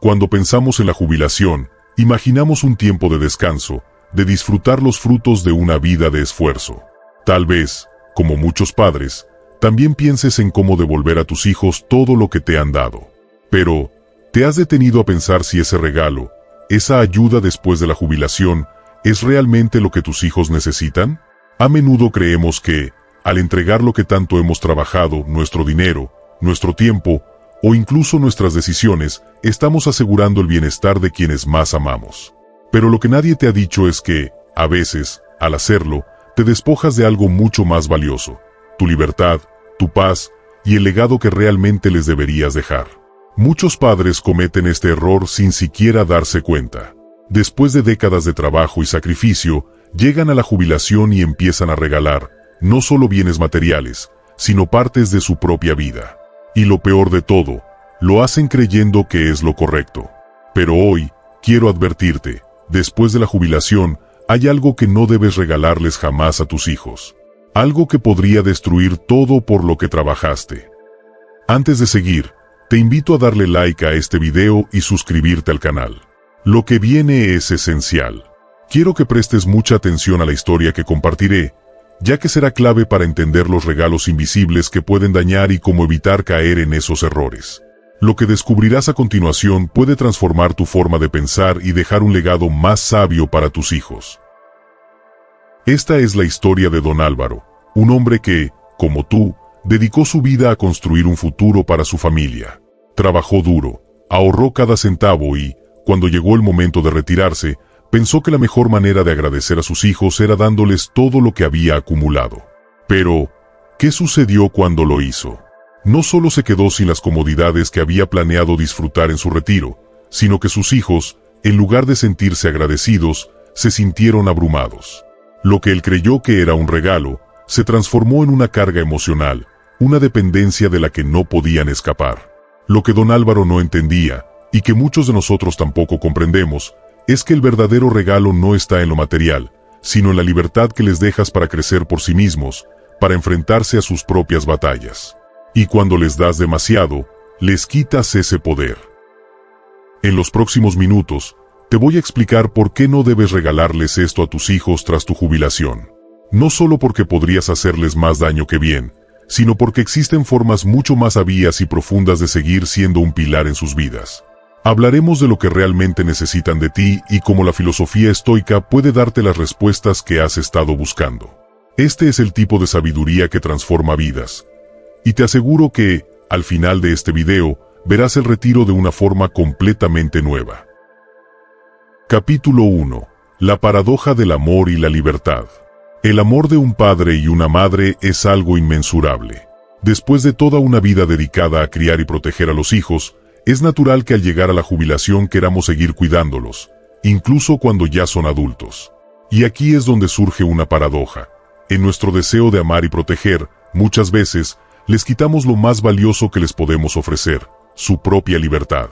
Cuando pensamos en la jubilación, imaginamos un tiempo de descanso, de disfrutar los frutos de una vida de esfuerzo. Tal vez, como muchos padres, también pienses en cómo devolver a tus hijos todo lo que te han dado. Pero, ¿te has detenido a pensar si ese regalo, esa ayuda después de la jubilación, es realmente lo que tus hijos necesitan? A menudo creemos que, al entregar lo que tanto hemos trabajado, nuestro dinero, nuestro tiempo, o incluso nuestras decisiones, estamos asegurando el bienestar de quienes más amamos. Pero lo que nadie te ha dicho es que, a veces, al hacerlo, te despojas de algo mucho más valioso: tu libertad, tu paz y el legado que realmente les deberías dejar. Muchos padres cometen este error sin siquiera darse cuenta. Después de décadas de trabajo y sacrificio, llegan a la jubilación y empiezan a regalar, no solo bienes materiales, sino partes de su propia vida. Y lo peor de todo, lo hacen creyendo que es lo correcto. Pero hoy, quiero advertirte, después de la jubilación, hay algo que no debes regalarles jamás a tus hijos. Algo que podría destruir todo por lo que trabajaste. Antes de seguir, te invito a darle like a este video y suscribirte al canal. Lo que viene es esencial. Quiero que prestes mucha atención a la historia que compartiré, ya que será clave para entender los regalos invisibles que pueden dañar y cómo evitar caer en esos errores. Lo que descubrirás a continuación puede transformar tu forma de pensar y dejar un legado más sabio para tus hijos. Esta es la historia de Don Álvaro, un hombre que, como tú, dedicó su vida a construir un futuro para su familia. Trabajó duro, ahorró cada centavo y, cuando llegó el momento de retirarse, pensó que la mejor manera de agradecer a sus hijos era dándoles todo lo que había acumulado. Pero, ¿qué sucedió cuando lo hizo? No solo se quedó sin las comodidades que había planeado disfrutar en su retiro, sino que sus hijos, en lugar de sentirse agradecidos, se sintieron abrumados. Lo que él creyó que era un regalo, se transformó en una carga emocional, una dependencia de la que no podían escapar. Lo que Don Álvaro no entendía, y que muchos de nosotros tampoco comprendemos, es que el verdadero regalo no está en lo material, sino en la libertad que les dejas para crecer por sí mismos, para enfrentarse a sus propias batallas. Y cuando les das demasiado, les quitas ese poder. En los próximos minutos, te voy a explicar por qué no debes regalarles esto a tus hijos tras tu jubilación. No solo porque podrías hacerles más daño que bien, sino porque existen formas mucho más sabias y profundas de seguir siendo un pilar en sus vidas. Hablaremos de lo que realmente necesitan de ti y cómo la filosofía estoica puede darte las respuestas que has estado buscando. Este es el tipo de sabiduría que transforma vidas. Y te aseguro que, al final de este video, verás el retiro de una forma completamente nueva. Capítulo 1. La paradoja del amor y la libertad. El amor de un padre y una madre es algo inmensurable. Después de toda una vida dedicada a criar y proteger a los hijos, es natural que al llegar a la jubilación queramos seguir cuidándolos, incluso cuando ya son adultos. Y aquí es donde surge una paradoja. En nuestro deseo de amar y proteger, muchas veces, les quitamos lo más valioso que les podemos ofrecer, su propia libertad.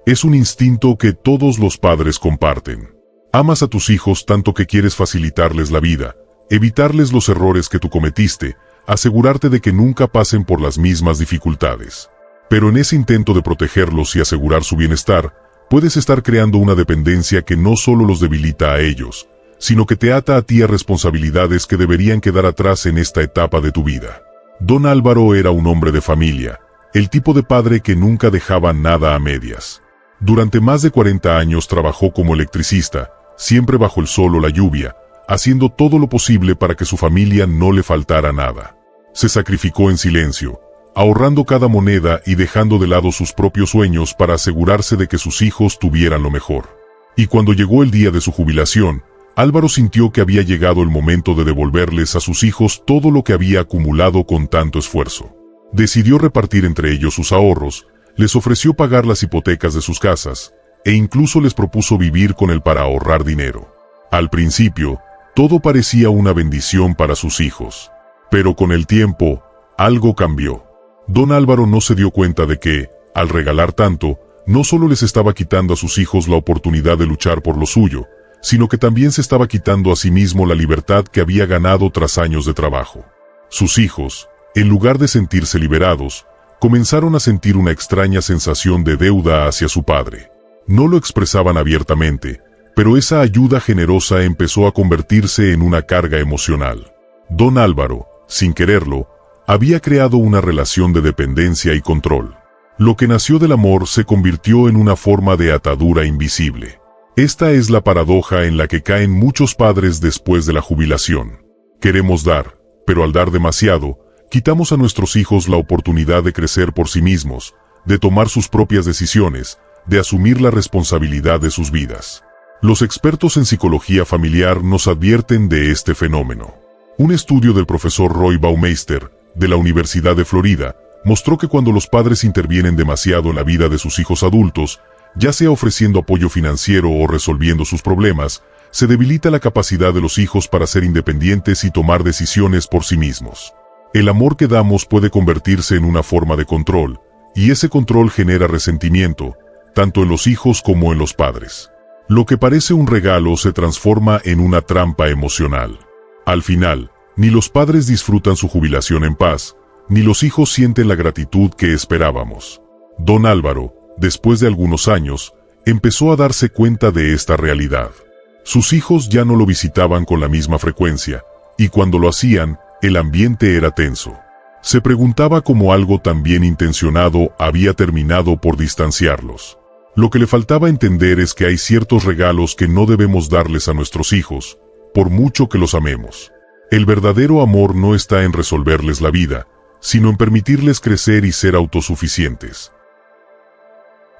Es un instinto que todos los padres comparten. Amas a tus hijos tanto que quieres facilitarles la vida, evitarles los errores que tú cometiste, asegurarte de que nunca pasen por las mismas dificultades. Pero en ese intento de protegerlos y asegurar su bienestar, puedes estar creando una dependencia que no solo los debilita a ellos, sino que te ata a ti a responsabilidades que deberían quedar atrás en esta etapa de tu vida. Don Álvaro era un hombre de familia, el tipo de padre que nunca dejaba nada a medias. Durante más de 40 años trabajó como electricista, siempre bajo el sol o la lluvia, haciendo todo lo posible para que su familia no le faltara nada. Se sacrificó en silencio, ahorrando cada moneda y dejando de lado sus propios sueños para asegurarse de que sus hijos tuvieran lo mejor. Y cuando llegó el día de su jubilación, Álvaro sintió que había llegado el momento de devolverles a sus hijos todo lo que había acumulado con tanto esfuerzo. Decidió repartir entre ellos sus ahorros, les ofreció pagar las hipotecas de sus casas, e incluso les propuso vivir con él para ahorrar dinero. Al principio, todo parecía una bendición para sus hijos. Pero con el tiempo, algo cambió. Don Álvaro no se dio cuenta de que, al regalar tanto, no solo les estaba quitando a sus hijos la oportunidad de luchar por lo suyo, sino que también se estaba quitando a sí mismo la libertad que había ganado tras años de trabajo. Sus hijos, en lugar de sentirse liberados, comenzaron a sentir una extraña sensación de deuda hacia su padre. No lo expresaban abiertamente, pero esa ayuda generosa empezó a convertirse en una carga emocional. Don Álvaro, sin quererlo, había creado una relación de dependencia y control. Lo que nació del amor se convirtió en una forma de atadura invisible. Esta es la paradoja en la que caen muchos padres después de la jubilación. Queremos dar, pero al dar demasiado, quitamos a nuestros hijos la oportunidad de crecer por sí mismos, de tomar sus propias decisiones, de asumir la responsabilidad de sus vidas. Los expertos en psicología familiar nos advierten de este fenómeno. Un estudio del profesor Roy Baumeister, de la Universidad de Florida, mostró que cuando los padres intervienen demasiado en la vida de sus hijos adultos, ya sea ofreciendo apoyo financiero o resolviendo sus problemas, se debilita la capacidad de los hijos para ser independientes y tomar decisiones por sí mismos. El amor que damos puede convertirse en una forma de control, y ese control genera resentimiento, tanto en los hijos como en los padres. Lo que parece un regalo se transforma en una trampa emocional. Al final, ni los padres disfrutan su jubilación en paz, ni los hijos sienten la gratitud que esperábamos. Don Álvaro, después de algunos años, empezó a darse cuenta de esta realidad. Sus hijos ya no lo visitaban con la misma frecuencia, y cuando lo hacían, el ambiente era tenso. Se preguntaba cómo algo tan bien intencionado había terminado por distanciarlos. Lo que le faltaba entender es que hay ciertos regalos que no debemos darles a nuestros hijos, por mucho que los amemos. El verdadero amor no está en resolverles la vida, sino en permitirles crecer y ser autosuficientes.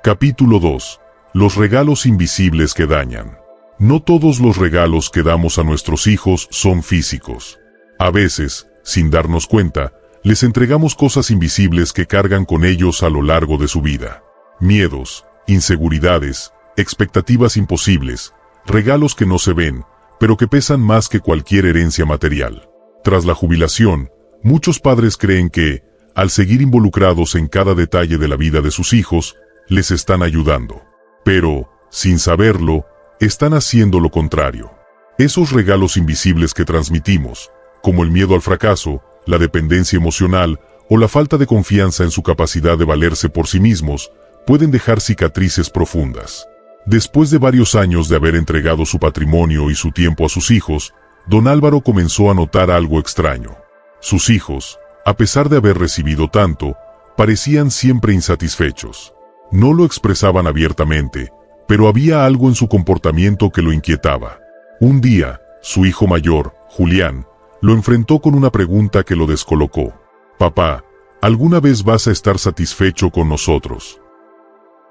Capítulo 2. Los regalos invisibles que dañan. No todos los regalos que damos a nuestros hijos son físicos. A veces, sin darnos cuenta, les entregamos cosas invisibles que cargan con ellos a lo largo de su vida. Miedos, inseguridades, expectativas imposibles, regalos que no se ven, pero que pesan más que cualquier herencia material. Tras la jubilación, muchos padres creen que, al seguir involucrados en cada detalle de la vida de sus hijos, les están ayudando. Pero, sin saberlo, están haciendo lo contrario. Esos regalos invisibles que transmitimos, como el miedo al fracaso, la dependencia emocional o la falta de confianza en su capacidad de valerse por sí mismos, pueden dejar cicatrices profundas. Después de varios años de haber entregado su patrimonio y su tiempo a sus hijos, don Álvaro comenzó a notar algo extraño. Sus hijos, a pesar de haber recibido tanto, parecían siempre insatisfechos. No lo expresaban abiertamente, pero había algo en su comportamiento que lo inquietaba. Un día, su hijo mayor, Julián, lo enfrentó con una pregunta que lo descolocó. «Papá, ¿alguna vez vas a estar satisfecho con nosotros?».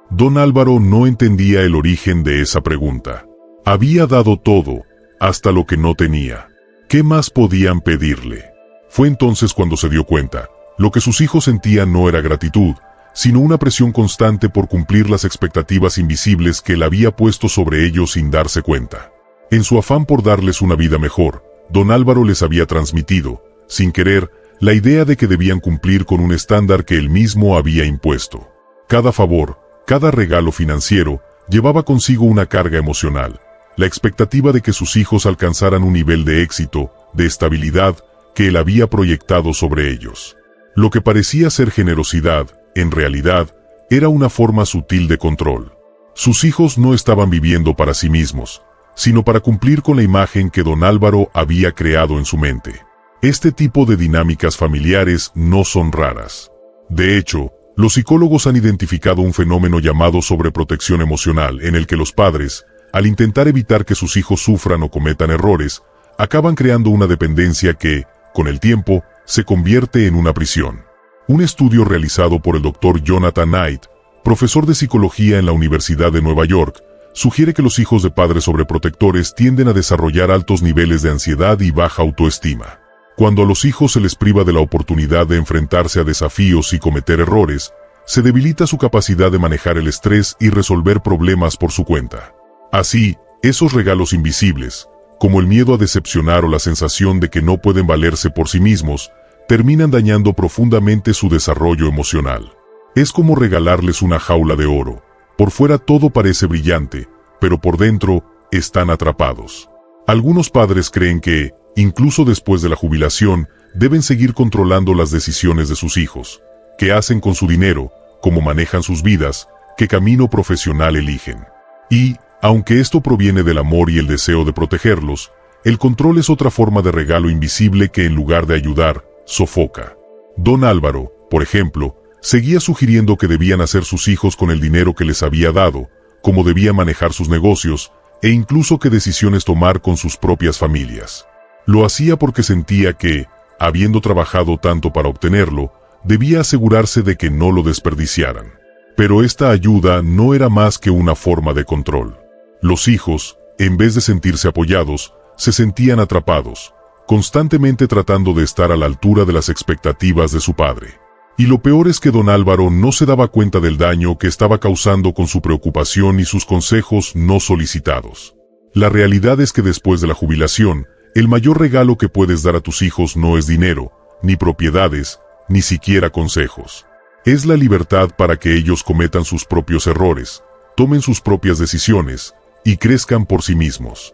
Don Álvaro no entendía el origen de esa pregunta. Había dado todo, hasta lo que no tenía. ¿Qué más podían pedirle? Fue entonces cuando se dio cuenta. Lo que sus hijos sentían no era gratitud, sino una presión constante por cumplir las expectativas invisibles que él había puesto sobre ellos sin darse cuenta. En su afán por darles una vida mejor, don Álvaro les había transmitido, sin querer, la idea de que debían cumplir con un estándar que él mismo había impuesto. Cada favor, cada regalo financiero, llevaba consigo una carga emocional, la expectativa de que sus hijos alcanzaran un nivel de éxito, de estabilidad, que él había proyectado sobre ellos. Lo que parecía ser generosidad, en realidad, era una forma sutil de control. Sus hijos no estaban viviendo para sí mismos, sino para cumplir con la imagen que don Álvaro había creado en su mente. Este tipo de dinámicas familiares no son raras. De hecho, los psicólogos han identificado un fenómeno llamado sobreprotección emocional, en el que los padres, al intentar evitar que sus hijos sufran o cometan errores, acaban creando una dependencia que, con el tiempo, se convierte en una prisión. Un estudio realizado por el Dr. Jonathan Knight, profesor de psicología en la Universidad de Nueva York, sugiere que los hijos de padres sobreprotectores tienden a desarrollar altos niveles de ansiedad y baja autoestima. Cuando a los hijos se les priva de la oportunidad de enfrentarse a desafíos y cometer errores, se debilita su capacidad de manejar el estrés y resolver problemas por su cuenta. Así, esos regalos invisibles, como el miedo a decepcionar o la sensación de que no pueden valerse por sí mismos, terminan dañando profundamente su desarrollo emocional. Es como regalarles una jaula de oro. Por fuera todo parece brillante, pero por dentro están atrapados. Algunos padres creen que, incluso después de la jubilación, deben seguir controlando las decisiones de sus hijos, qué hacen con su dinero, cómo manejan sus vidas, qué camino profesional eligen. Y, aunque esto proviene del amor y el deseo de protegerlos, el control es otra forma de regalo invisible que en lugar de ayudar, sofoca. Don Álvaro, por ejemplo, seguía sugiriendo que debían hacer sus hijos con el dinero que les había dado, cómo debía manejar sus negocios, e incluso qué decisiones tomar con sus propias familias. Lo hacía porque sentía que, habiendo trabajado tanto para obtenerlo, debía asegurarse de que no lo desperdiciaran. Pero esta ayuda no era más que una forma de control. Los hijos, en vez de sentirse apoyados, se sentían atrapados, constantemente tratando de estar a la altura de las expectativas de su padre. Y lo peor es que don Álvaro no se daba cuenta del daño que estaba causando con su preocupación y sus consejos no solicitados. La realidad es que después de la jubilación, el mayor regalo que puedes dar a tus hijos no es dinero, ni propiedades, ni siquiera consejos. Es la libertad para que ellos cometan sus propios errores, tomen sus propias decisiones, y crezcan por sí mismos.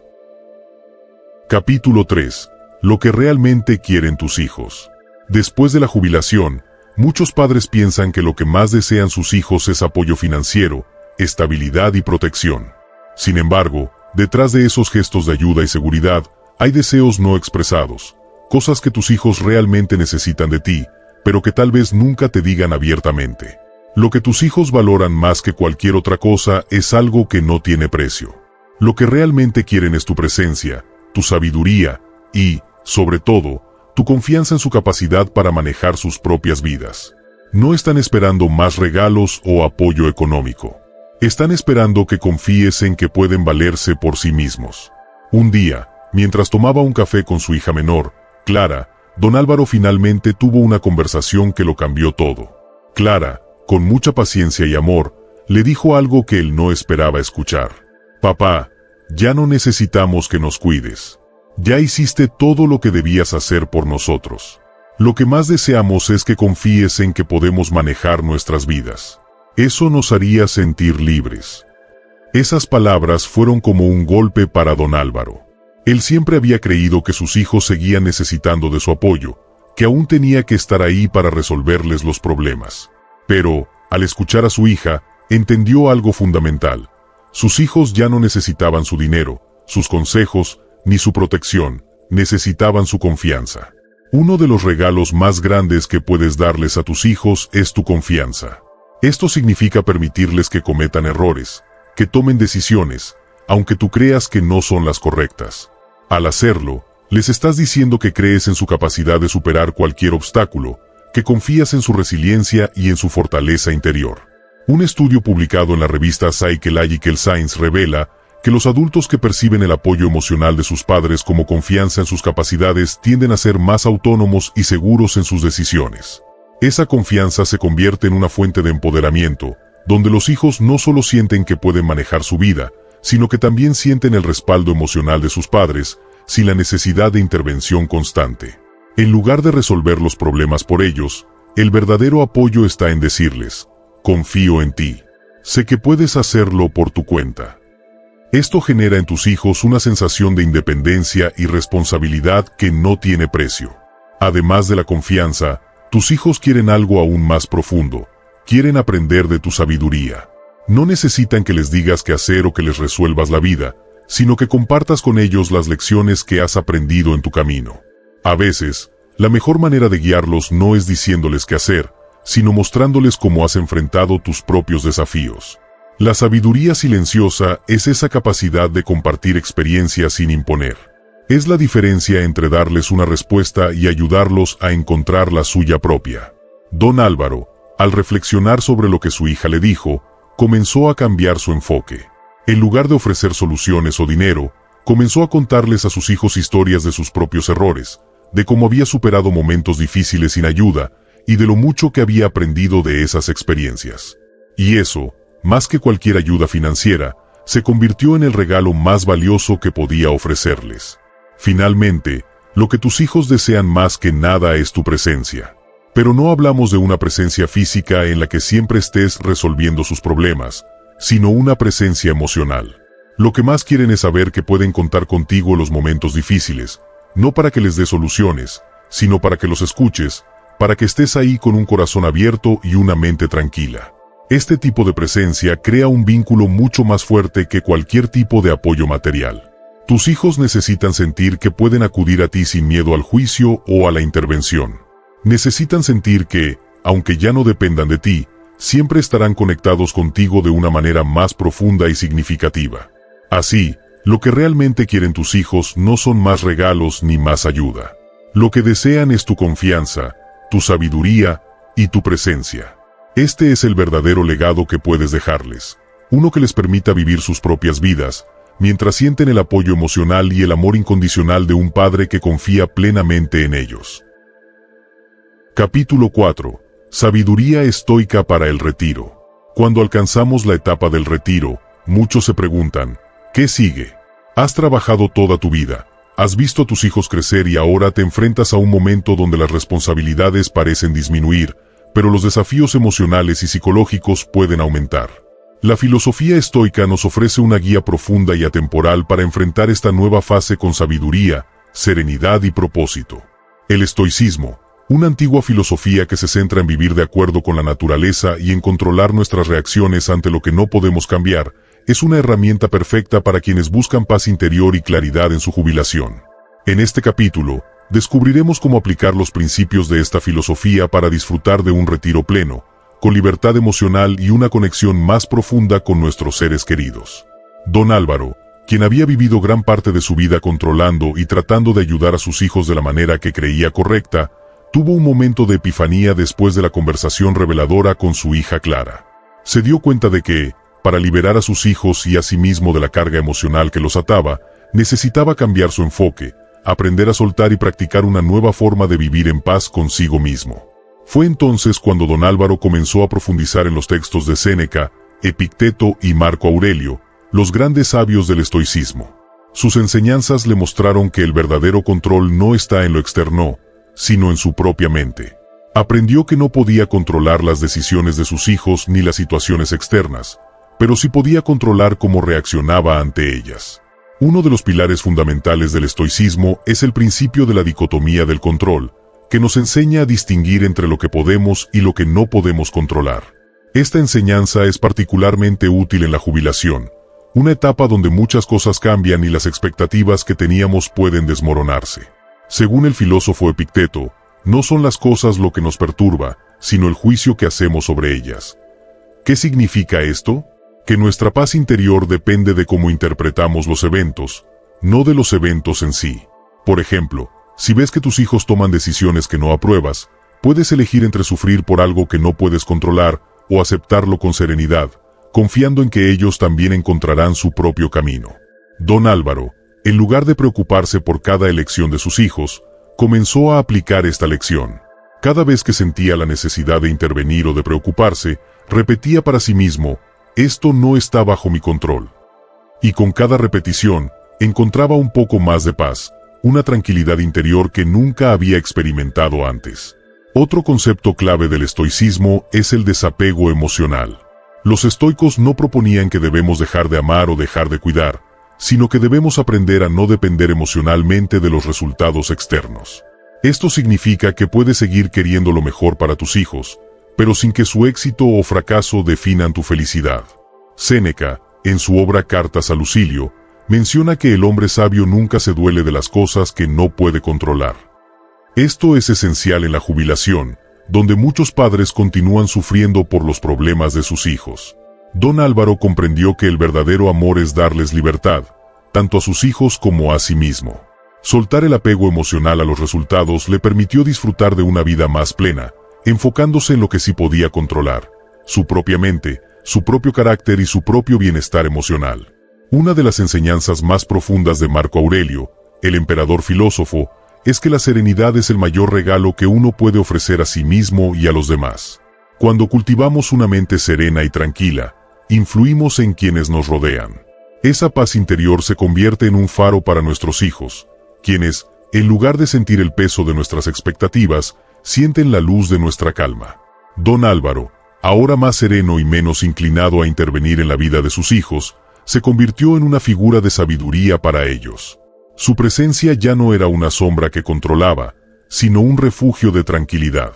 Capítulo 3. Lo que realmente quieren tus hijos. Después de la jubilación, muchos padres piensan que lo que más desean sus hijos es apoyo financiero, estabilidad y protección. Sin embargo, detrás de esos gestos de ayuda y seguridad, hay deseos no expresados, cosas que tus hijos realmente necesitan de ti, pero que tal vez nunca te digan abiertamente. Lo que tus hijos valoran más que cualquier otra cosa es algo que no tiene precio. Lo que realmente quieren es tu presencia, tu sabiduría y, sobre todo, tu confianza en su capacidad para manejar sus propias vidas. No están esperando más regalos o apoyo económico. Están esperando que confíes en que pueden valerse por sí mismos. Un día, mientras tomaba un café con su hija menor, Clara, don Álvaro finalmente tuvo una conversación que lo cambió todo. Clara, con mucha paciencia y amor, le dijo algo que él no esperaba escuchar. Papá, ya no necesitamos que nos cuides. Ya hiciste todo lo que debías hacer por nosotros. Lo que más deseamos es que confíes en que podemos manejar nuestras vidas. Eso nos haría sentir libres. Esas palabras fueron como un golpe para don Álvaro. Él siempre había creído que sus hijos seguían necesitando de su apoyo, que aún tenía que estar ahí para resolverles los problemas. Pero, al escuchar a su hija, entendió algo fundamental. Sus hijos ya no necesitaban su dinero, sus consejos, ni su protección, necesitaban su confianza. Uno de los regalos más grandes que puedes darles a tus hijos es tu confianza. Esto significa permitirles que cometan errores, que tomen decisiones, aunque tú creas que no son las correctas. Al hacerlo, les estás diciendo que crees en su capacidad de superar cualquier obstáculo, que confías en su resiliencia y en su fortaleza interior. Un estudio publicado en la revista Psychological Science revela que los adultos que perciben el apoyo emocional de sus padres como confianza en sus capacidades tienden a ser más autónomos y seguros en sus decisiones. Esa confianza se convierte en una fuente de empoderamiento, donde los hijos no solo sienten que pueden manejar su vida, sino que también sienten el respaldo emocional de sus padres, sin la necesidad de intervención constante. En lugar de resolver los problemas por ellos, el verdadero apoyo está en decirles: confío en ti. Sé que puedes hacerlo por tu cuenta. Esto genera en tus hijos una sensación de independencia y responsabilidad que no tiene precio. Además de la confianza, tus hijos quieren algo aún más profundo. Quieren aprender de tu sabiduría. No necesitan que les digas qué hacer o que les resuelvas la vida, sino que compartas con ellos las lecciones que has aprendido en tu camino. A veces, la mejor manera de guiarlos no es diciéndoles qué hacer, sino mostrándoles cómo has enfrentado tus propios desafíos. La sabiduría silenciosa es esa capacidad de compartir experiencias sin imponer. Es la diferencia entre darles una respuesta y ayudarlos a encontrar la suya propia. Don Álvaro, al reflexionar sobre lo que su hija le dijo, comenzó a cambiar su enfoque. En lugar de ofrecer soluciones o dinero, comenzó a contarles a sus hijos historias de sus propios errores, de cómo había superado momentos difíciles sin ayuda, y de lo mucho que había aprendido de esas experiencias. Y eso, más que cualquier ayuda financiera, se convirtió en el regalo más valioso que podía ofrecerles. Finalmente, lo que tus hijos desean más que nada es tu presencia. Pero no hablamos de una presencia física en la que siempre estés resolviendo sus problemas, sino una presencia emocional. Lo que más quieren es saber que pueden contar contigo en los momentos difíciles, no para que les des soluciones, sino para que los escuches, para que estés ahí con un corazón abierto y una mente tranquila. Este tipo de presencia crea un vínculo mucho más fuerte que cualquier tipo de apoyo material. Tus hijos necesitan sentir que pueden acudir a ti sin miedo al juicio o a la intervención. Necesitan sentir que, aunque ya no dependan de ti, siempre estarán conectados contigo de una manera más profunda y significativa. Así, lo que realmente quieren tus hijos no son más regalos ni más ayuda. Lo que desean es tu confianza, tu sabiduría y tu presencia. Este es el verdadero legado que puedes dejarles, uno que les permita vivir sus propias vidas, mientras sienten el apoyo emocional y el amor incondicional de un padre que confía plenamente en ellos. Capítulo 4. Sabiduría estoica para el retiro. Cuando alcanzamos la etapa del retiro, muchos se preguntan, ¿qué sigue? Has trabajado toda tu vida, has visto a tus hijos crecer y ahora te enfrentas a un momento donde las responsabilidades parecen disminuir, pero los desafíos emocionales y psicológicos pueden aumentar. La filosofía estoica nos ofrece una guía profunda y atemporal para enfrentar esta nueva fase con sabiduría, serenidad y propósito. El estoicismo, una antigua filosofía que se centra en vivir de acuerdo con la naturaleza y en controlar nuestras reacciones ante lo que no podemos cambiar, es una herramienta perfecta para quienes buscan paz interior y claridad en su jubilación. En este capítulo, descubriremos cómo aplicar los principios de esta filosofía para disfrutar de un retiro pleno, con libertad emocional y una conexión más profunda con nuestros seres queridos. Don Álvaro, quien había vivido gran parte de su vida controlando y tratando de ayudar a sus hijos de la manera que creía correcta, tuvo un momento de epifanía después de la conversación reveladora con su hija Clara. Se dio cuenta de que, para liberar a sus hijos y a sí mismo de la carga emocional que los ataba, necesitaba cambiar su enfoque, aprender a soltar y practicar una nueva forma de vivir en paz consigo mismo. Fue entonces cuando don Álvaro comenzó a profundizar en los textos de Séneca, Epicteto y Marco Aurelio, los grandes sabios del estoicismo. Sus enseñanzas le mostraron que el verdadero control no está en lo externo, sino en su propia mente. Aprendió que no podía controlar las decisiones de sus hijos ni las situaciones externas, pero sí podía controlar cómo reaccionaba ante ellas. Uno de los pilares fundamentales del estoicismo es el principio de la dicotomía del control, que nos enseña a distinguir entre lo que podemos y lo que no podemos controlar. Esta enseñanza es particularmente útil en la jubilación, una etapa donde muchas cosas cambian y las expectativas que teníamos pueden desmoronarse. Según el filósofo Epicteto, no son las cosas lo que nos perturba, sino el juicio que hacemos sobre ellas. ¿Qué significa esto? Que nuestra paz interior depende de cómo interpretamos los eventos, no de los eventos en sí. Por ejemplo, si ves que tus hijos toman decisiones que no apruebas, puedes elegir entre sufrir por algo que no puedes controlar o aceptarlo con serenidad, confiando en que ellos también encontrarán su propio camino. Don Álvaro, en lugar de preocuparse por cada elección de sus hijos, comenzó a aplicar esta lección. Cada vez que sentía la necesidad de intervenir o de preocuparse, repetía para sí mismo, esto no está bajo mi control. Y con cada repetición, encontraba un poco más de paz, una tranquilidad interior que nunca había experimentado antes. Otro concepto clave del estoicismo es el desapego emocional. Los estoicos no proponían que debemos dejar de amar o dejar de cuidar, sino que debemos aprender a no depender emocionalmente de los resultados externos. Esto significa que puedes seguir queriendo lo mejor para tus hijos, pero sin que su éxito o fracaso definan tu felicidad. Séneca, en su obra Cartas a Lucilio, menciona que el hombre sabio nunca se duele de las cosas que no puede controlar. Esto es esencial en la jubilación, donde muchos padres continúan sufriendo por los problemas de sus hijos. Don Álvaro comprendió que el verdadero amor es darles libertad, tanto a sus hijos como a sí mismo. Soltar el apego emocional a los resultados le permitió disfrutar de una vida más plena, enfocándose en lo que sí podía controlar, su propia mente, su propio carácter y su propio bienestar emocional. Una de las enseñanzas más profundas de Marco Aurelio, el emperador filósofo, es que la serenidad es el mayor regalo que uno puede ofrecer a sí mismo y a los demás. Cuando cultivamos una mente serena y tranquila, influimos en quienes nos rodean. Esa paz interior se convierte en un faro para nuestros hijos, quienes, en lugar de sentir el peso de nuestras expectativas, sienten la luz de nuestra calma. Don Álvaro, ahora más sereno y menos inclinado a intervenir en la vida de sus hijos, se convirtió en una figura de sabiduría para ellos. Su presencia ya no era una sombra que controlaba, sino un refugio de tranquilidad.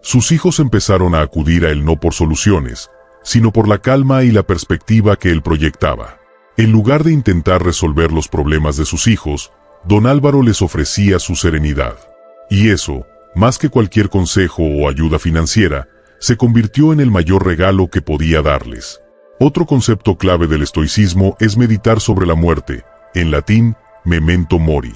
Sus hijos empezaron a acudir a él no por soluciones, sino por la calma y la perspectiva que él proyectaba. En lugar de intentar resolver los problemas de sus hijos, don Álvaro les ofrecía su serenidad. Y eso, más que cualquier consejo o ayuda financiera, se convirtió en el mayor regalo que podía darles. Otro concepto clave del estoicismo es meditar sobre la muerte, en latín, memento mori.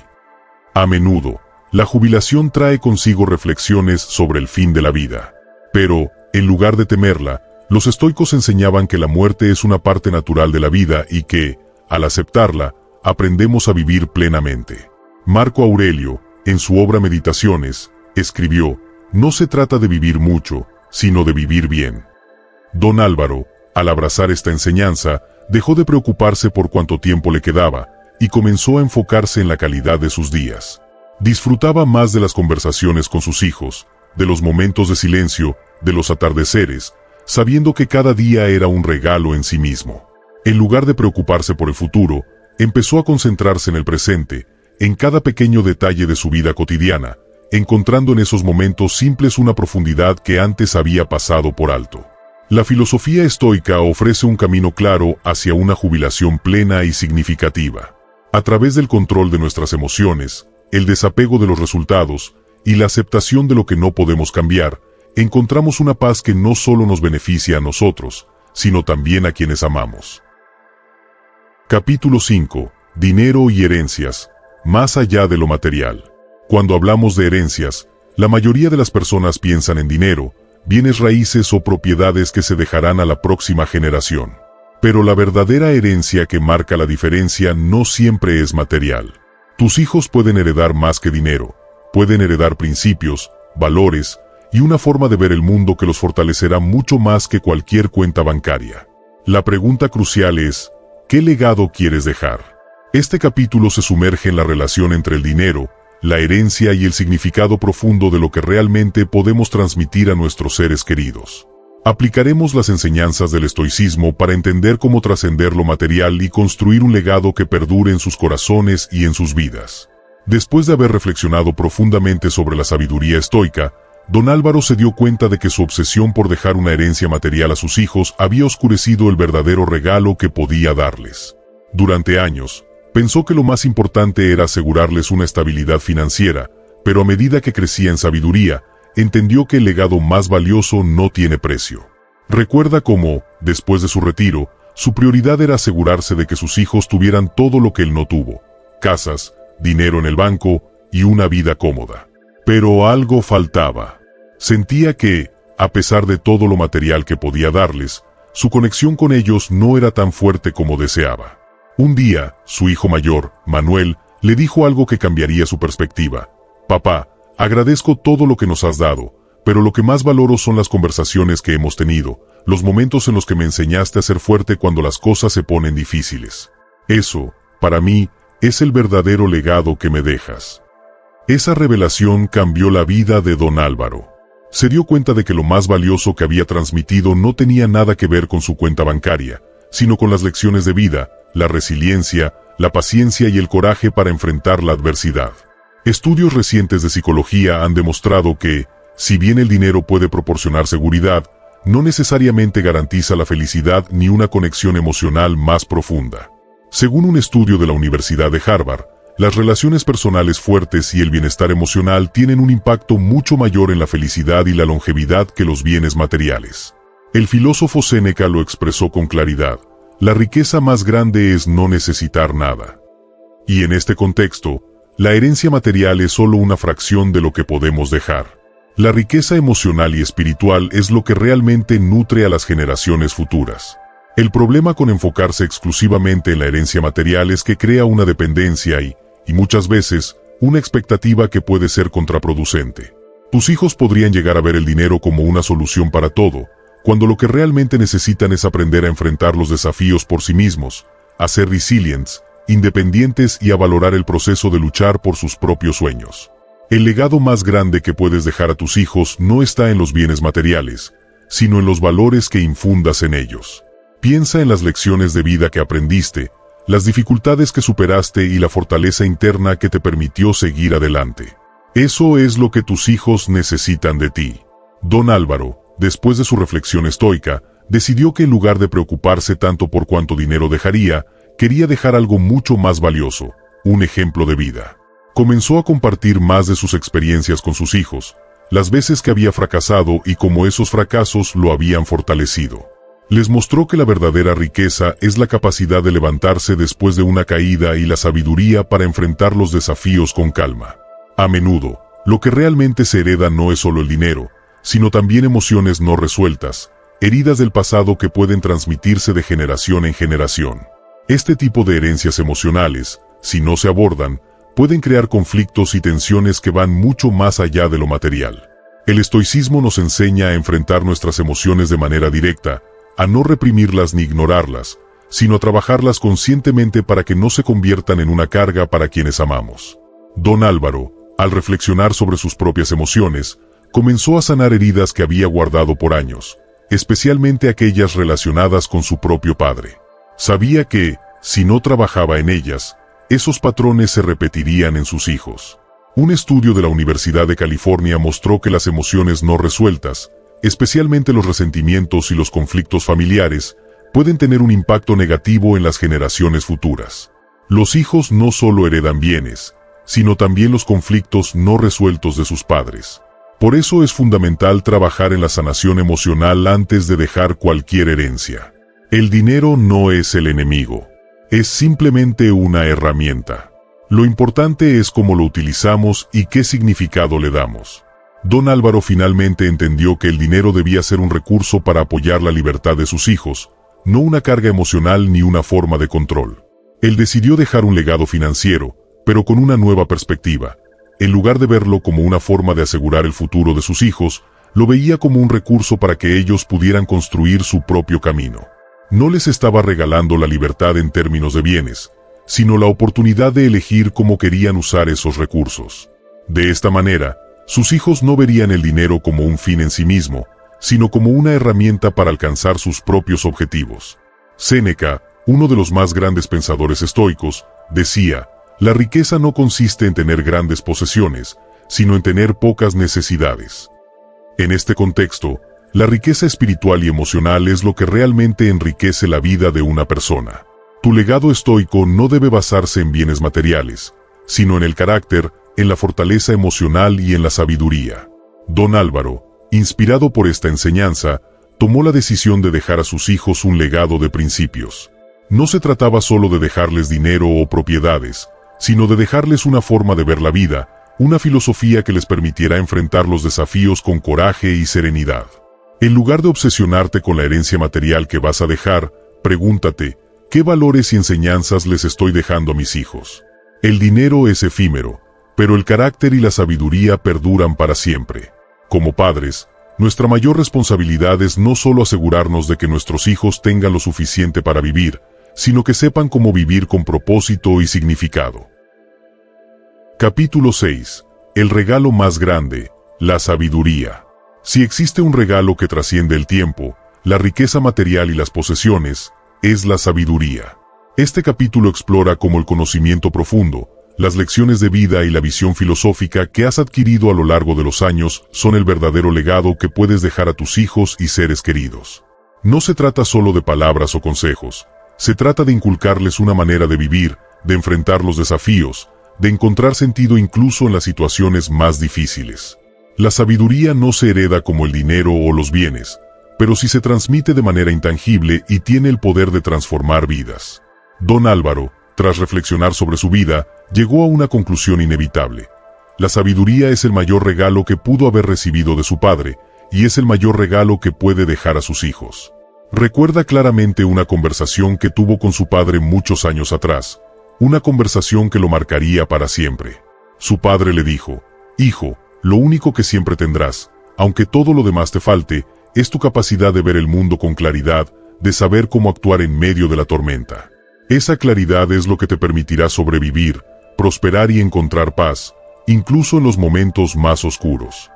A menudo, la jubilación trae consigo reflexiones sobre el fin de la vida. Pero, en lugar de temerla, los estoicos enseñaban que la muerte es una parte natural de la vida y que, al aceptarla, aprendemos a vivir plenamente. Marco Aurelio, en su obra Meditaciones, escribió: «No se trata de vivir mucho, sino de vivir bien». Don Álvaro, al abrazar esta enseñanza, dejó de preocuparse por cuánto tiempo le quedaba y comenzó a enfocarse en la calidad de sus días. Disfrutaba más de las conversaciones con sus hijos, de los momentos de silencio, de los atardeceres, sabiendo que cada día era un regalo en sí mismo. En lugar de preocuparse por el futuro, empezó a concentrarse en el presente, en cada pequeño detalle de su vida cotidiana, encontrando en esos momentos simples una profundidad que antes había pasado por alto. La filosofía estoica ofrece un camino claro hacia una jubilación plena y significativa. A través del control de nuestras emociones, el desapego de los resultados y la aceptación de lo que no podemos cambiar, encontramos una paz que no solo nos beneficia a nosotros, sino también a quienes amamos. Capítulo 5. Dinero y herencias, más allá de lo material. Cuando hablamos de herencias, la mayoría de las personas piensan en dinero, bienes raíces o propiedades que se dejarán a la próxima generación. Pero la verdadera herencia que marca la diferencia no siempre es material. Tus hijos pueden heredar más que dinero, pueden heredar principios, valores y una forma de ver el mundo que los fortalecerá mucho más que cualquier cuenta bancaria. La pregunta crucial es, ¿qué legado quieres dejar? Este capítulo se sumerge en la relación entre el dinero, la herencia y el significado profundo de lo que realmente podemos transmitir a nuestros seres queridos. Aplicaremos las enseñanzas del estoicismo para entender cómo trascender lo material y construir un legado que perdure en sus corazones y en sus vidas. Después de haber reflexionado profundamente sobre la sabiduría estoica, don Álvaro se dio cuenta de que su obsesión por dejar una herencia material a sus hijos había oscurecido el verdadero regalo que podía darles. Durante años, pensó que lo más importante era asegurarles una estabilidad financiera, pero a medida que crecía en sabiduría, entendió que el legado más valioso no tiene precio. Recuerda cómo, después de su retiro, su prioridad era asegurarse de que sus hijos tuvieran todo lo que él no tuvo: casas, dinero en el banco y una vida cómoda. Pero algo faltaba. Sentía que, a pesar de todo lo material que podía darles, su conexión con ellos no era tan fuerte como deseaba. Un día, su hijo mayor, Manuel, le dijo algo que cambiaría su perspectiva. «Papá, agradezco todo lo que nos has dado, pero lo que más valoro son las conversaciones que hemos tenido, los momentos en los que me enseñaste a ser fuerte cuando las cosas se ponen difíciles. Eso, para mí, es el verdadero legado que me dejas». Esa revelación cambió la vida de don Álvaro. Se dio cuenta de que lo más valioso que había transmitido no tenía nada que ver con su cuenta bancaria, sino con las lecciones de vida, la resiliencia, la paciencia y el coraje para enfrentar la adversidad. Estudios recientes de psicología han demostrado que, si bien el dinero puede proporcionar seguridad, no necesariamente garantiza la felicidad ni una conexión emocional más profunda. Según un estudio de la Universidad de Harvard, las relaciones personales fuertes y el bienestar emocional tienen un impacto mucho mayor en la felicidad y la longevidad que los bienes materiales. El filósofo Séneca lo expresó con claridad: la riqueza más grande es no necesitar nada. Y en este contexto, la herencia material es solo una fracción de lo que podemos dejar. La riqueza emocional y espiritual es lo que realmente nutre a las generaciones futuras. El problema con enfocarse exclusivamente en la herencia material es que crea una dependencia y muchas veces, una expectativa que puede ser contraproducente. Tus hijos podrían llegar a ver el dinero como una solución para todo, cuando lo que realmente necesitan es aprender a enfrentar los desafíos por sí mismos, a ser resilientes, independientes y a valorar el proceso de luchar por sus propios sueños. El legado más grande que puedes dejar a tus hijos no está en los bienes materiales, sino en los valores que infundas en ellos. Piensa en las lecciones de vida que aprendiste, las dificultades que superaste y la fortaleza interna que te permitió seguir adelante. Eso es lo que tus hijos necesitan de ti. Don Álvaro, después de su reflexión estoica, decidió que en lugar de preocuparse tanto por cuánto dinero dejaría, quería dejar algo mucho más valioso, un ejemplo de vida. Comenzó a compartir más de sus experiencias con sus hijos, las veces que había fracasado y cómo esos fracasos lo habían fortalecido. Les mostró que la verdadera riqueza es la capacidad de levantarse después de una caída y la sabiduría para enfrentar los desafíos con calma. A menudo, lo que realmente se hereda no es solo el dinero, sino también emociones no resueltas, heridas del pasado que pueden transmitirse de generación en generación. Este tipo de herencias emocionales, si no se abordan, pueden crear conflictos y tensiones que van mucho más allá de lo material. El estoicismo nos enseña a enfrentar nuestras emociones de manera directa, a no reprimirlas ni ignorarlas, sino a trabajarlas conscientemente para que no se conviertan en una carga para quienes amamos. Don Álvaro, al reflexionar sobre sus propias emociones, comenzó a sanar heridas que había guardado por años, especialmente aquellas relacionadas con su propio padre. Sabía que, si no trabajaba en ellas, esos patrones se repetirían en sus hijos. Un estudio de la Universidad de California mostró que las emociones no resueltas, especialmente los resentimientos y los conflictos familiares, pueden tener un impacto negativo en las generaciones futuras. Los hijos no solo heredan bienes, sino también los conflictos no resueltos de sus padres. Por eso es fundamental trabajar en la sanación emocional antes de dejar cualquier herencia. El dinero no es el enemigo, es simplemente una herramienta. Lo importante es cómo lo utilizamos y qué significado le damos. Don Álvaro finalmente entendió que el dinero debía ser un recurso para apoyar la libertad de sus hijos, no una carga emocional ni una forma de control. Él decidió dejar un legado financiero, pero con una nueva perspectiva. En lugar de verlo como una forma de asegurar el futuro de sus hijos, lo veía como un recurso para que ellos pudieran construir su propio camino. No les estaba regalando la libertad en términos de bienes, sino la oportunidad de elegir cómo querían usar esos recursos. De esta manera, sus hijos no verían el dinero como un fin en sí mismo, sino como una herramienta para alcanzar sus propios objetivos. Séneca, uno de los más grandes pensadores estoicos, decía: la riqueza no consiste en tener grandes posesiones, sino en tener pocas necesidades. En este contexto, la riqueza espiritual y emocional es lo que realmente enriquece la vida de una persona. Tu legado estoico no debe basarse en bienes materiales, sino en el carácter, en la fortaleza emocional y en la sabiduría. Don Álvaro, inspirado por esta enseñanza, tomó la decisión de dejar a sus hijos un legado de principios. No se trataba solo de dejarles dinero o propiedades, sino de dejarles una forma de ver la vida, una filosofía que les permitiera enfrentar los desafíos con coraje y serenidad. En lugar de obsesionarte con la herencia material que vas a dejar, pregúntate: ¿qué valores y enseñanzas les estoy dejando a mis hijos? El dinero es efímero, pero el carácter y la sabiduría perduran para siempre. Como padres, nuestra mayor responsabilidad es no solo asegurarnos de que nuestros hijos tengan lo suficiente para vivir, sino que sepan cómo vivir con propósito y significado. Capítulo 6. El regalo más grande, la sabiduría. Si existe un regalo que trasciende el tiempo, la riqueza material y las posesiones, es la sabiduría. Este capítulo explora cómo el conocimiento profundo, las lecciones de vida y la visión filosófica que has adquirido a lo largo de los años son el verdadero legado que puedes dejar a tus hijos y seres queridos. No se trata solo de palabras o consejos, se trata de inculcarles una manera de vivir, de enfrentar los desafíos, de encontrar sentido incluso en las situaciones más difíciles. La sabiduría no se hereda como el dinero o los bienes, pero sí se transmite de manera intangible y tiene el poder de transformar vidas. Don Álvaro, tras reflexionar sobre su vida, llegó a una conclusión inevitable. La sabiduría es el mayor regalo que pudo haber recibido de su padre, y es el mayor regalo que puede dejar a sus hijos. Recuerda claramente una conversación que tuvo con su padre muchos años atrás, una conversación que lo marcaría para siempre. Su padre le dijo: «Hijo, lo único que siempre tendrás, aunque todo lo demás te falte, es tu capacidad de ver el mundo con claridad, de saber cómo actuar en medio de la tormenta. Esa claridad es lo que te permitirá sobrevivir, prosperar y encontrar paz, incluso en los momentos más oscuros».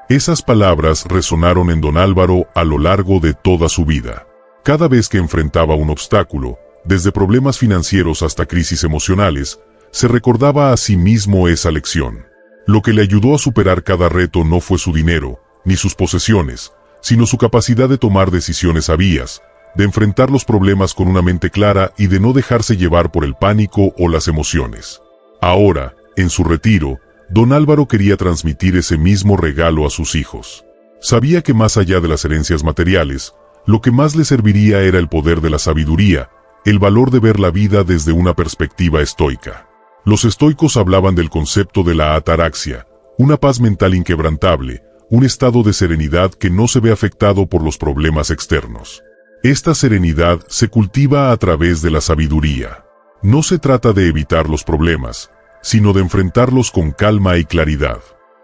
Esas palabras resonaron en don Álvaro a lo largo de toda su vida. Cada vez que enfrentaba un obstáculo, desde problemas financieros hasta crisis emocionales, se recordaba a sí mismo esa lección. Lo que le ayudó a superar cada reto no fue su dinero, ni sus posesiones, sino su capacidad de tomar decisiones sabias, de enfrentar los problemas con una mente clara y de no dejarse llevar por el pánico o las emociones. Ahora, en su retiro, don Álvaro quería transmitir ese mismo regalo a sus hijos. Sabía que más allá de las herencias materiales, lo que más le serviría era el poder de la sabiduría, el valor de ver la vida desde una perspectiva estoica. Los estoicos hablaban del concepto de la ataraxia, una paz mental inquebrantable, un estado de serenidad que no se ve afectado por los problemas externos. Esta serenidad se cultiva a través de la sabiduría. No se trata de evitar los problemas, sino de enfrentarlos con calma y claridad.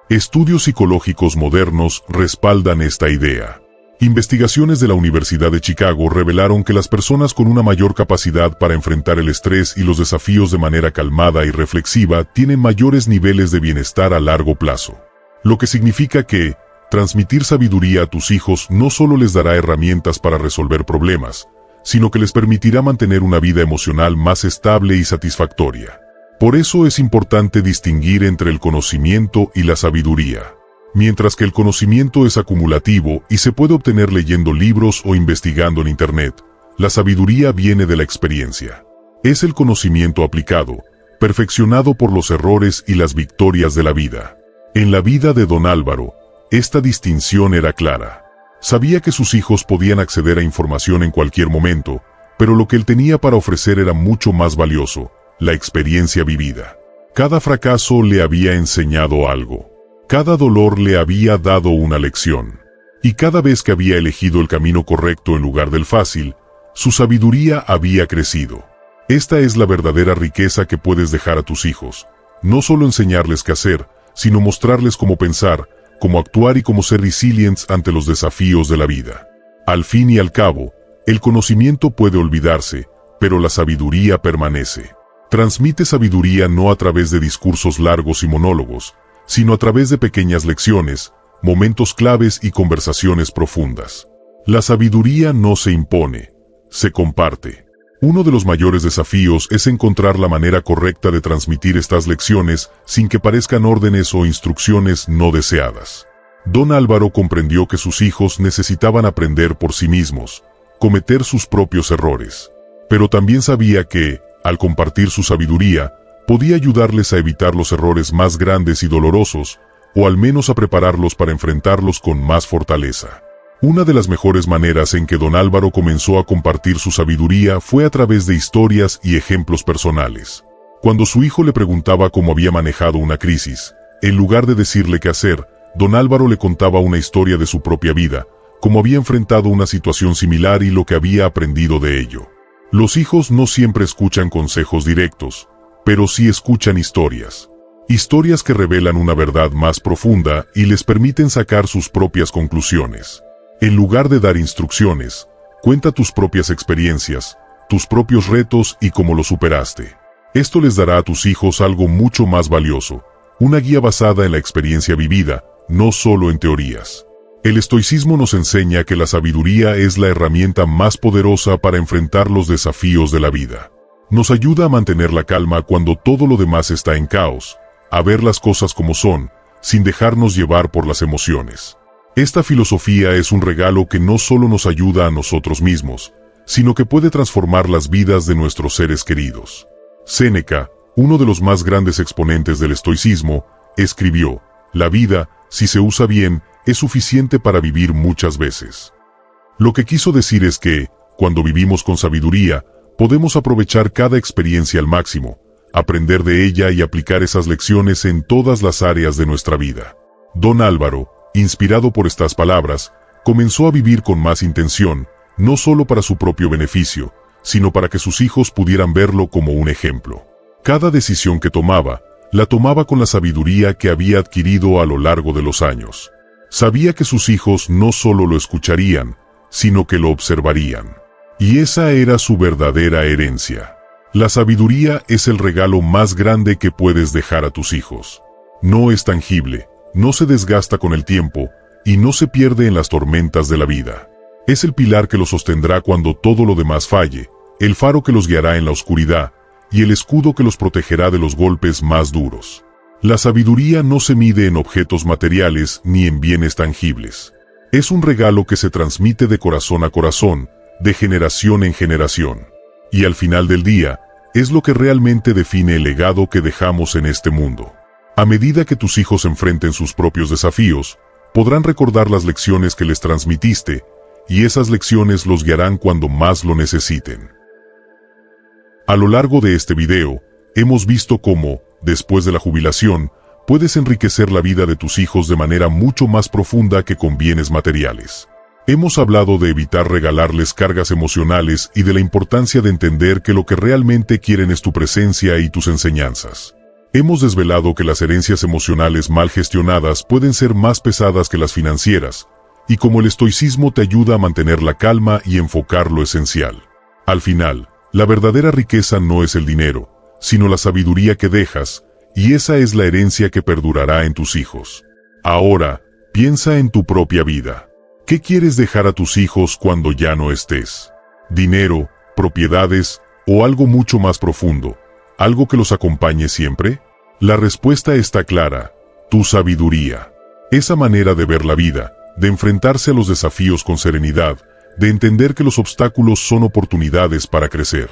Estudios psicológicos modernos respaldan esta idea. Investigaciones de la Universidad de Chicago revelaron que las personas con una mayor capacidad para enfrentar el estrés y los desafíos de manera calmada y reflexiva tienen mayores niveles de bienestar a largo plazo. Lo que significa que, transmitir sabiduría a tus hijos no solo les dará herramientas para resolver problemas, sino que les permitirá mantener una vida emocional más estable y satisfactoria. Por eso es importante distinguir entre el conocimiento y la sabiduría. Mientras que el conocimiento es acumulativo y se puede obtener leyendo libros o investigando en Internet, la sabiduría viene de la experiencia. Es el conocimiento aplicado, perfeccionado por los errores y las victorias de la vida. En la vida de don Álvaro, esta distinción era clara. Sabía que sus hijos podían acceder a información en cualquier momento, pero lo que él tenía para ofrecer era mucho más valioso: la experiencia vivida. Cada fracaso le había enseñado algo. Cada dolor le había dado una lección. Y cada vez que había elegido el camino correcto en lugar del fácil, su sabiduría había crecido. Esta es la verdadera riqueza que puedes dejar a tus hijos. No solo enseñarles qué hacer, sino mostrarles cómo pensar, cómo actuar y cómo ser resilientes ante los desafíos de la vida. Al fin y al cabo, el conocimiento puede olvidarse, pero la sabiduría permanece. Transmite sabiduría no a través de discursos largos y monólogos, sino a través de pequeñas lecciones, momentos claves y conversaciones profundas. La sabiduría no se impone, se comparte. Uno de los mayores desafíos es encontrar la manera correcta de transmitir estas lecciones sin que parezcan órdenes o instrucciones no deseadas. Don Álvaro comprendió que sus hijos necesitaban aprender por sí mismos, cometer sus propios errores. Pero también sabía que, al compartir su sabiduría, podía ayudarles a evitar los errores más grandes y dolorosos, o al menos a prepararlos para enfrentarlos con más fortaleza. Una de las mejores maneras en que don Álvaro comenzó a compartir su sabiduría fue a través de historias y ejemplos personales. Cuando su hijo le preguntaba cómo había manejado una crisis, en lugar de decirle qué hacer, don Álvaro le contaba una historia de su propia vida, cómo había enfrentado una situación similar y lo que había aprendido de ello. Los hijos no siempre escuchan consejos directos, pero sí escuchan historias. Historias que revelan una verdad más profunda y les permiten sacar sus propias conclusiones. En lugar de dar instrucciones, cuenta tus propias experiencias, tus propios retos y cómo los superaste. Esto les dará a tus hijos algo mucho más valioso, una guía basada en la experiencia vivida, no solo en teorías. El estoicismo nos enseña que la sabiduría es la herramienta más poderosa para enfrentar los desafíos de la vida. Nos ayuda a mantener la calma cuando todo lo demás está en caos, a ver las cosas como son, sin dejarnos llevar por las emociones. Esta filosofía es un regalo que no solo nos ayuda a nosotros mismos, sino que puede transformar las vidas de nuestros seres queridos. Séneca, uno de los más grandes exponentes del estoicismo, escribió: «La vida, si se usa bien, es suficiente para vivir muchas veces». Lo que quiso decir es que, cuando vivimos con sabiduría, podemos aprovechar cada experiencia al máximo, aprender de ella y aplicar esas lecciones en todas las áreas de nuestra vida. Don Álvaro, inspirado por estas palabras, comenzó a vivir con más intención, no solo para su propio beneficio, sino para que sus hijos pudieran verlo como un ejemplo. Cada decisión que tomaba, la tomaba con la sabiduría que había adquirido a lo largo de los años. Sabía que sus hijos no solo lo escucharían, sino que lo observarían. Y esa era su verdadera herencia. La sabiduría es el regalo más grande que puedes dejar a tus hijos. No es tangible, no se desgasta con el tiempo, y no se pierde en las tormentas de la vida. Es el pilar que los sostendrá cuando todo lo demás falle, el faro que los guiará en la oscuridad, y el escudo que los protegerá de los golpes más duros. La sabiduría no se mide en objetos materiales ni en bienes tangibles. Es un regalo que se transmite de corazón a corazón, de generación en generación. Y al final del día, es lo que realmente define el legado que dejamos en este mundo. A medida que tus hijos enfrenten sus propios desafíos, podrán recordar las lecciones que les transmitiste, y esas lecciones los guiarán cuando más lo necesiten. A lo largo de este video, hemos visto cómo, después de la jubilación, puedes enriquecer la vida de tus hijos de manera mucho más profunda que con bienes materiales. Hemos hablado de evitar regalarles cargas emocionales y de la importancia de entender que lo que realmente quieren es tu presencia y tus enseñanzas. Hemos desvelado que las herencias emocionales mal gestionadas pueden ser más pesadas que las financieras, y cómo el estoicismo te ayuda a mantener la calma y enfocar lo esencial. Al final, la verdadera riqueza no es el dinero, sino la sabiduría que dejas, y esa es la herencia que perdurará en tus hijos. Ahora, piensa en tu propia vida. ¿Qué quieres dejar a tus hijos cuando ya no estés? ¿Dinero, propiedades o algo mucho más profundo? ¿Algo que los acompañe siempre? La respuesta está clara: tu sabiduría. Esa manera de ver la vida, de enfrentarse a los desafíos con serenidad, de entender que los obstáculos son oportunidades para crecer.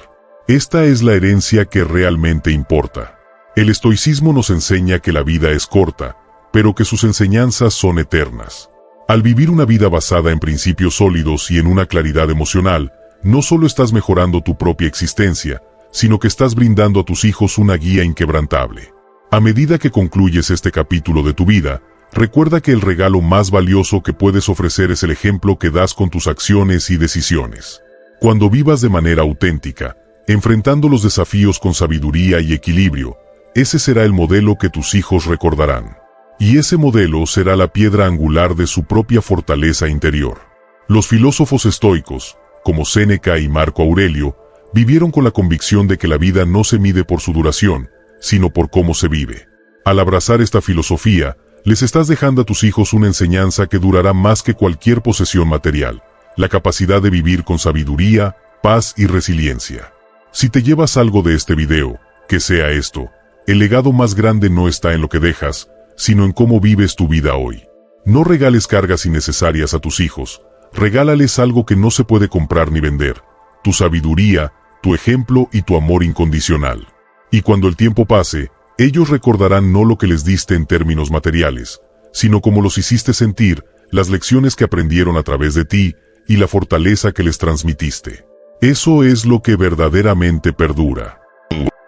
Esta es la herencia que realmente importa. El estoicismo nos enseña que la vida es corta, pero que sus enseñanzas son eternas. Al vivir una vida basada en principios sólidos y en una claridad emocional, no solo estás mejorando tu propia existencia, sino que estás brindando a tus hijos una guía inquebrantable. A medida que concluyes este capítulo de tu vida, recuerda que el regalo más valioso que puedes ofrecer es el ejemplo que das con tus acciones y decisiones. Cuando vivas de manera auténtica, enfrentando los desafíos con sabiduría y equilibrio, ese será el modelo que tus hijos recordarán. Y ese modelo será la piedra angular de su propia fortaleza interior. Los filósofos estoicos, como Séneca y Marco Aurelio, vivieron con la convicción de que la vida no se mide por su duración, sino por cómo se vive. Al abrazar esta filosofía, les estás dejando a tus hijos una enseñanza que durará más que cualquier posesión material: la capacidad de vivir con sabiduría, paz y resiliencia. Si te llevas algo de este video, que sea esto: el legado más grande no está en lo que dejas, sino en cómo vives tu vida hoy. No regales cargas innecesarias a tus hijos, regálales algo que no se puede comprar ni vender: tu sabiduría, tu ejemplo y tu amor incondicional. Y cuando el tiempo pase, ellos recordarán no lo que les diste en términos materiales, sino cómo los hiciste sentir, las lecciones que aprendieron a través de ti y la fortaleza que les transmitiste. Eso es lo que verdaderamente perdura.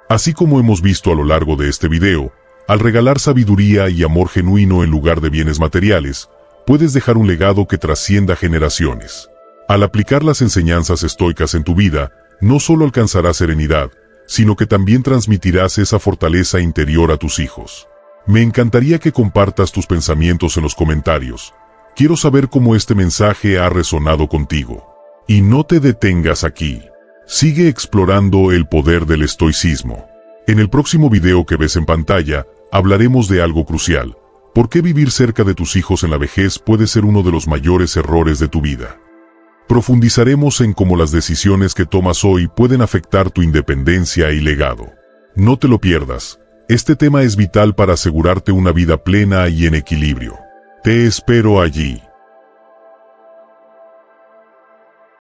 Así como hemos visto a lo largo de este video, al regalar sabiduría y amor genuino en lugar de bienes materiales, puedes dejar un legado que trascienda generaciones. Al aplicar las enseñanzas estoicas en tu vida, no solo alcanzarás serenidad, sino que también transmitirás esa fortaleza interior a tus hijos. Me encantaría que compartas tus pensamientos en los comentarios. Quiero saber cómo este mensaje ha resonado contigo. Y no te detengas aquí. Sigue explorando el poder del estoicismo. En el próximo video que ves en pantalla, hablaremos de algo crucial: por qué vivir cerca de tus hijos en la vejez puede ser uno de los mayores errores de tu vida. Profundizaremos en cómo las decisiones que tomas hoy pueden afectar tu independencia y legado. No te lo pierdas. Este tema es vital para asegurarte una vida plena y en equilibrio. Te espero allí.